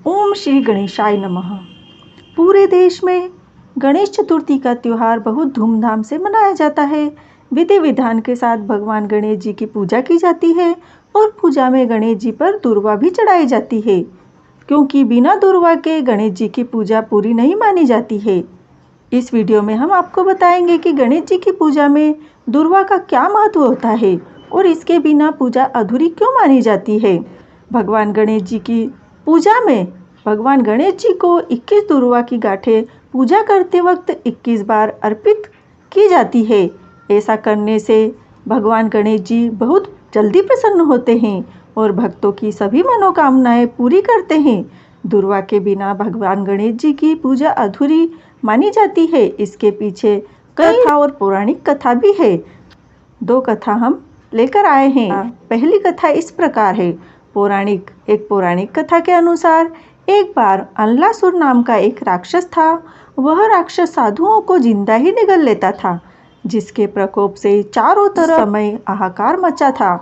ओम श्री गणेशाय नमः। पूरे देश में गणेश चतुर्थी का त्यौहार बहुत धूमधाम से मनाया जाता है। विधि विधान के साथ भगवान गणेश जी की पूजा की जाती है और पूजा में गणेश जी पर दुर्वा भी चढ़ाई जाती है, क्योंकि बिना दुर्वा के गणेश जी की पूजा पूरी नहीं मानी जाती है। इस वीडियो में हम आपको बताएंगे कि गणेश जी की पूजा में दुर्वा का क्या महत्व होता है और इसके बिना पूजा अधूरी क्यों मानी जाती है। भगवान गणेश जी की पूजा में भगवान गणेश जी को 21 दुर्वा की गांठें पूजा करते वक्त 21 बार अर्पित की जाती है। ऐसा करने से भगवान गणेश जी बहुत जल्दी प्रसन्न होते हैं और भक्तों की सभी मनोकामनाएं पूरी करते हैं। दुर्वा के बिना भगवान गणेश जी की पूजा अधूरी मानी जाती है। इसके पीछे कथा और पौराणिक कथा भी है। 2 कथा हम लेकर आए हैं। पहली कथा इस प्रकार है। एक पौराणिक कथा के अनुसार एक बार अनलासुर नाम का एक राक्षस था। वह राक्षस साधुओं को जिंदा ही निगल लेता था, जिसके प्रकोप से चारों तरफ समय हाहाकार मचा था।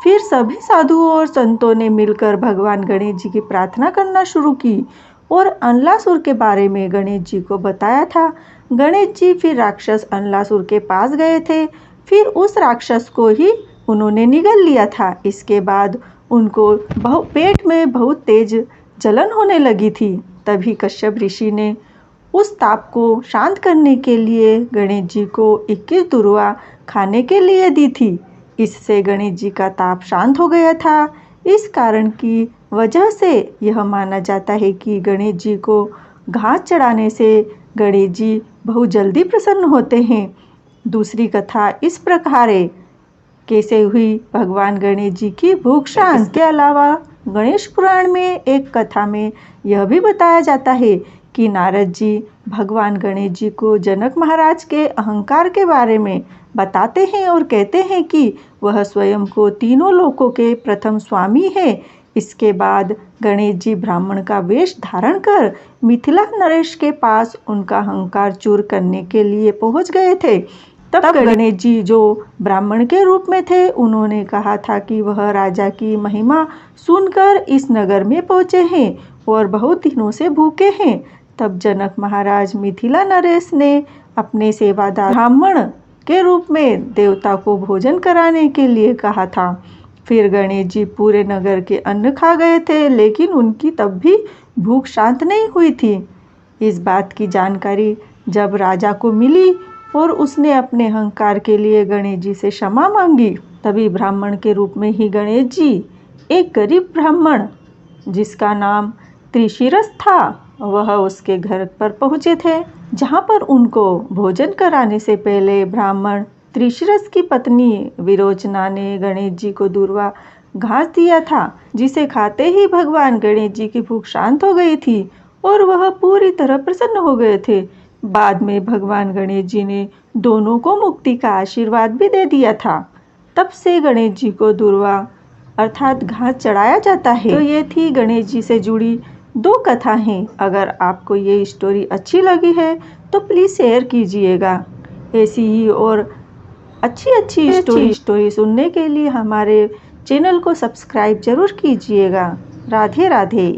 फिर सभी साधुओं और संतों ने मिलकर भगवान गणेश जी की प्रार्थना करना शुरू की और अनलासुर के बारे में गणेश जी को बताया था। गणेश जी फिर राक्षस अनलासुर के पास गए थे। फिर उस राक्षस को ही उन्होंने निगल लिया था। इसके बाद उनको पेट में बहुत तेज जलन होने लगी थी। तभी कश्यप ऋषि ने उस ताप को शांत करने के लिए गणेश जी को 21 दुर्वा खाने के लिए दी थी। इससे गणेश जी का ताप शांत हो गया था। इस कारण की वजह से यह माना जाता है कि गणेश जी को घास चढ़ाने से गणेश जी बहुत जल्दी प्रसन्न होते हैं। दूसरी कथा इस प्रकार है। कैसे हुई भगवान गणेश जी की भूख शांत। इसके अलावा गणेश पुराण में एक कथा में यह भी बताया जाता है कि नारद जी भगवान गणेश जी को जनक महाराज के अहंकार के बारे में बताते हैं और कहते हैं कि वह स्वयं को तीनों लोकों के प्रथम स्वामी है। इसके बाद गणेश जी ब्राह्मण का वेश धारण कर मिथिला नरेश के पास उनका अहंकार चूर करने के लिए पहुंच गए थे। तब गणेश जी जो ब्राह्मण के रूप में थे, उन्होंने कहा था कि वह राजा की महिमा सुनकर इस नगर में पहुंचे हैं और बहुत दिनों से भूखे हैं। तब जनक महाराज मिथिला नरेश ने अपने सेवादार ब्राह्मण के रूप में देवता को भोजन कराने के लिए कहा था। फिर गणेश जी पूरे नगर के अन्न खा गए थे, लेकिन उनकी तब भी भूख शांत नहीं हुई थी। इस बात की जानकारी जब राजा को मिली और उसने अपने अहंकार के लिए गणेश जी से क्षमा मांगी, तभी ब्राह्मण के रूप में ही गणेश जी एक गरीब ब्राह्मण जिसका नाम त्रिशिरस था, वह उसके घर पर पहुंचे थे, जहां पर उनको भोजन कराने से पहले ब्राह्मण त्रिशिरस की पत्नी विरोचना ने गणेश जी को दुर्वा घास दिया था, जिसे खाते ही भगवान गणेश जी की भूख शांत हो गई थी और वह पूरी तरह प्रसन्न हो गए थे। बाद में भगवान गणेश जी ने दोनों को मुक्ति का आशीर्वाद भी दे दिया था। तब से गणेश जी को दुर्वा अर्थात घास चढ़ाया जाता है। तो ये थी गणेश जी से जुड़ी 2 कथा हैं। अगर आपको ये स्टोरी अच्छी लगी है तो प्लीज़ शेयर कीजिएगा। ऐसी ही और अच्छी स्टोरी सुनने के लिए हमारे चैनल को सब्सक्राइब जरूर कीजिएगा। राधे राधे।